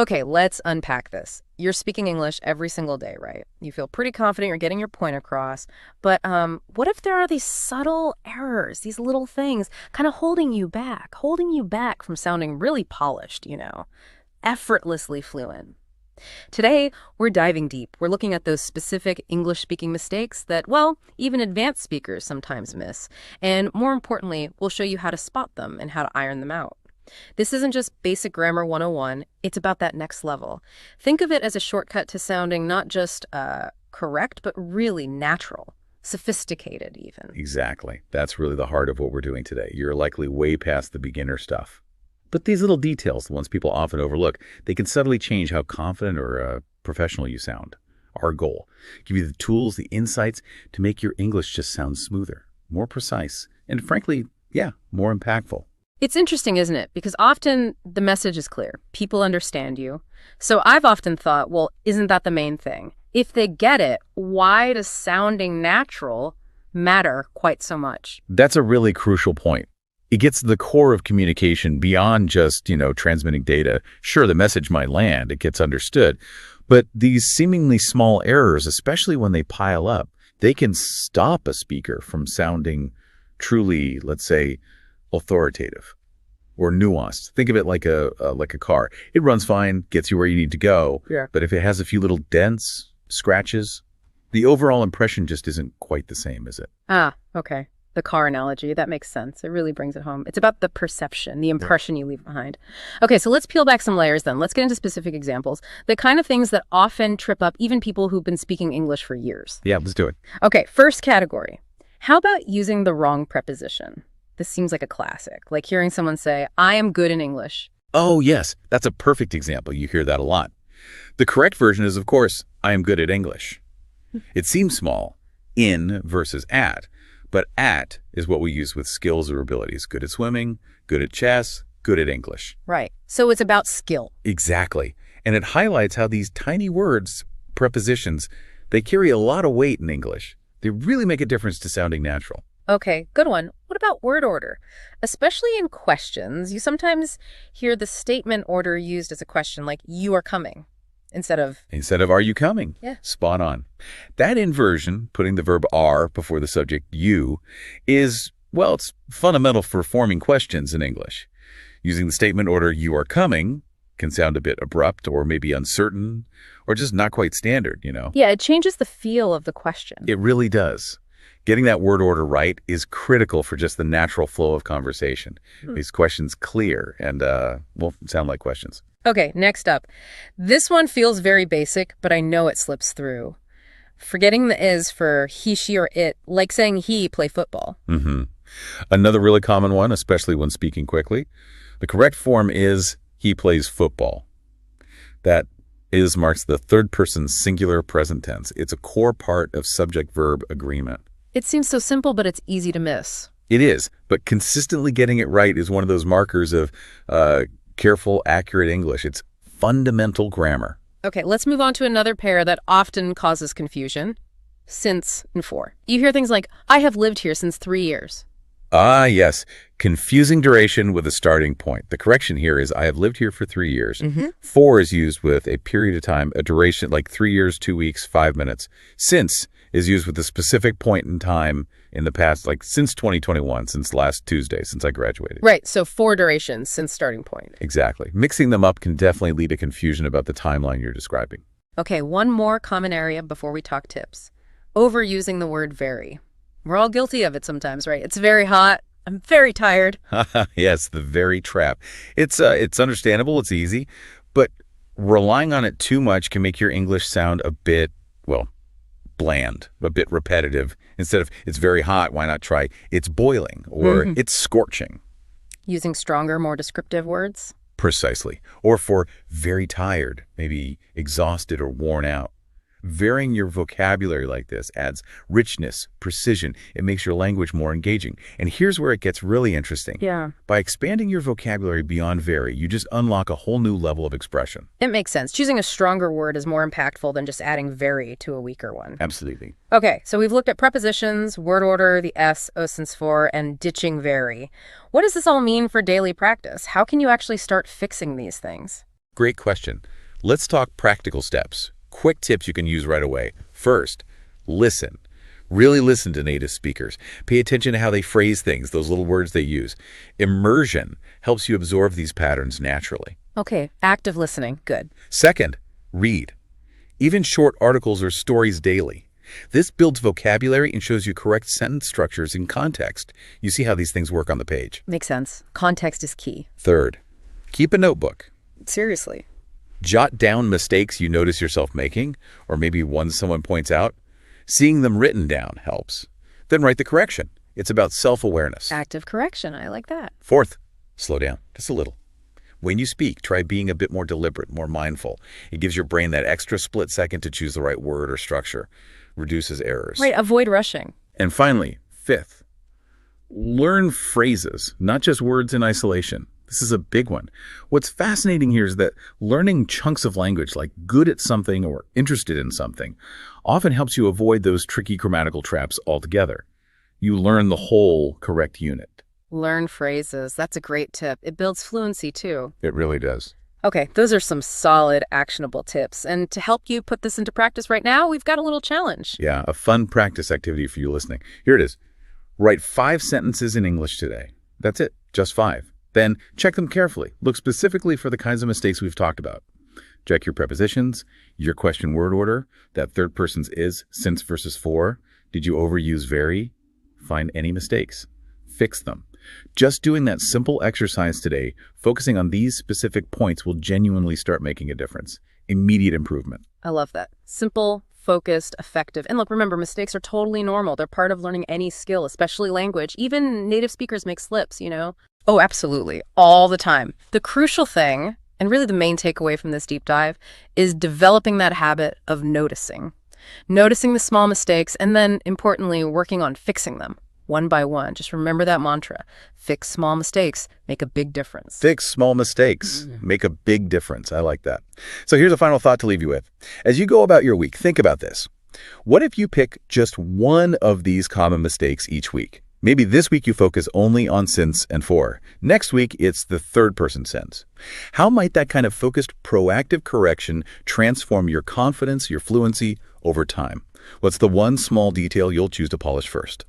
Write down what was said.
Okay, let's unpack this. You're speaking English every single day, right? You feel pretty confident you're getting your point across. But what if there are these subtle errors, these little things kind of holding you back from sounding really polished, effortlessly fluent? Today, we're diving deep. We're looking at those specific English-speaking mistakes that, well, even advanced speakers sometimes miss. And more importantly, we'll show you how to spot them and how to iron them out. This isn't just basic grammar 101, it's about that next level. Think of it as a shortcut to sounding not just correct, but really natural, sophisticated even. Exactly. That's really the heart of what we're doing today. You're likely way past the beginner stuff. But these little details, the ones people often overlook, they can subtly change how confident or professional you sound. Our goal, give you the tools, the insights to make your English just sound smoother, more precise, and frankly, more impactful. It's interesting, isn't it? Because often the message is clear. People understand you. So I've often thought, well, isn't that the main thing? If they get it, why does sounding natural matter quite so much? That's a really crucial point. It gets to the core of communication beyond just, transmitting data. Sure, the message might land, it gets understood. But these seemingly small errors, especially when they pile up, they can stop a speaker from sounding truly, let's say, authoritative or nuanced. Think of it like a car. It runs fine, gets you where you need to go. Yeah. But if it has a few little dents, scratches, the overall impression just isn't quite the same, is it? Ah, okay. The car analogy, that makes sense. It really brings it home. It's about the perception, the impression you leave behind. Okay, so let's peel back some layers then. Let's get into specific examples. The kind of things that often trip up even people who've been speaking English for years. Yeah, let's do it. Okay, first category. How about using the wrong preposition? This seems like a classic, like hearing someone say, I am good in English. Oh, yes, that's a perfect example. You hear that a lot. The correct version is, of course, I am good at English. It seems small, in versus at. But at is what we use with skills or abilities. Good at swimming, good at chess, good at English. Right. So it's about skill. Exactly. And it highlights how these tiny words, prepositions, they carry a lot of weight in English. They really make a difference to sounding natural. Okay, good one. What about word order? Especially in questions, you sometimes hear the statement order used as a question, like you are coming. Instead of are you coming? Yeah. Spot on. That inversion, putting the verb are before the subject you, is, well, it's fundamental for forming questions in English. Using the statement order you are coming can sound a bit abrupt or maybe uncertain or just not quite standard, Yeah, it changes the feel of the question. It really does. Getting that word order right is critical for just the natural flow of conversation. These questions clear and, sound like questions. Okay, next up. This one feels very basic, but I know it slips through. Forgetting the is for he, she, or it, like saying he play football. Another really common one, especially when speaking quickly. The correct form is he plays football. That is marks the third person singular present tense. It's a core part of subject-verb agreement. It seems so simple, but it's easy to miss. It is, but consistently getting it right is one of those markers of careful, accurate English. It's fundamental grammar. Okay, let's move on to another pair that often causes confusion. Since and for. You hear things like, I have lived here since 3 years. Ah, yes. Confusing duration with a starting point. The correction here is I have lived here for 3 years. For is used with a period of time, a duration like 3 years, 2 weeks, 5 minutes. Since is used with a specific point in time in the past, like since 2021, since last Tuesday, since I graduated. Right, so for duration, since starting point. Exactly. Mixing them up can definitely lead to confusion about the timeline you're describing. Okay, one more common area before we talk tips. Overusing the word very. We're all guilty of it sometimes, right? It's very hot. I'm very tired. Yes, the very trap. It's understandable. It's easy. But relying on it too much can make your English sound a bit, bland, a bit repetitive. Instead of it's very hot, why not try it's boiling or it's scorching? Using stronger, more descriptive words? Precisely. Or for very tired, maybe exhausted or worn out. Varying your vocabulary like this adds richness, precision. It makes your language more engaging. And here's where it gets really interesting. Yeah. By expanding your vocabulary beyond very, you just unlock a whole new level of expression. It makes sense. Choosing a stronger word is more impactful than just adding very to a weaker one. Absolutely. Okay, so we've looked at prepositions, word order, the S, O since for, and ditching very. What does this all mean for daily practice? How can you actually start fixing these things? Great question. Let's talk practical steps. Quick tips you can use right away. First, listen. Really listen to native speakers. Pay attention to how they phrase things, those little words they use. Immersion helps you absorb these patterns naturally. Okay, active listening. Good. Second, read. Even short articles or stories daily. This builds vocabulary and shows you correct sentence structures in context. You see how these things work on the page. Makes sense. Context is key. Third, keep a notebook. Seriously. Jot down mistakes you notice yourself making, or maybe ones someone points out. Seeing them written down helps. Then write the correction. It's about self-awareness. Active correction. I like that. Fourth, slow down just a little. When you speak, try being a bit more deliberate, more mindful. It gives your brain that extra split second to choose the right word or structure. Reduces errors. Right, avoid rushing. And finally, fifth, learn phrases, not just words in isolation. This is a big one. What's fascinating here is that learning chunks of language, like good at something or interested in something, often helps you avoid those tricky grammatical traps altogether. You learn the whole correct unit. Learn phrases. That's a great tip. It builds fluency, too. It really does. Okay, those are some solid, actionable tips. And to help you put this into practice right now, we've got a little challenge. Yeah, a fun practice activity for you listening. Here it is. Write 5 sentences in English today. That's it, just 5. Then check them carefully. Look specifically for the kinds of mistakes we've talked about. Check your prepositions, your question word order, that third person's is, since versus for. Did you overuse very? Find any mistakes. Fix them. Just doing that simple exercise today, focusing on these specific points, will genuinely start making a difference. Immediate improvement. I love that. Simple, focused, effective. And look, remember, mistakes are totally normal. They're part of learning any skill, especially language. Even native speakers make slips, you know? Oh, absolutely. All the time. The crucial thing, and really the main takeaway from this deep dive, is developing that habit of noticing. Noticing the small mistakes, and then, importantly, working on fixing them. One by one. Just remember that mantra. Fix small mistakes, make a big difference. Fix small mistakes, make a big difference. I like that. So here's a final thought to leave you with. As you go about your week, think about this. What if you pick just one of these common mistakes each week? Maybe this week you focus only on since and for. Next week, it's the third person sense. How might that kind of focused, proactive correction transform your confidence, your fluency over time? What's the one small detail you'll choose to polish first?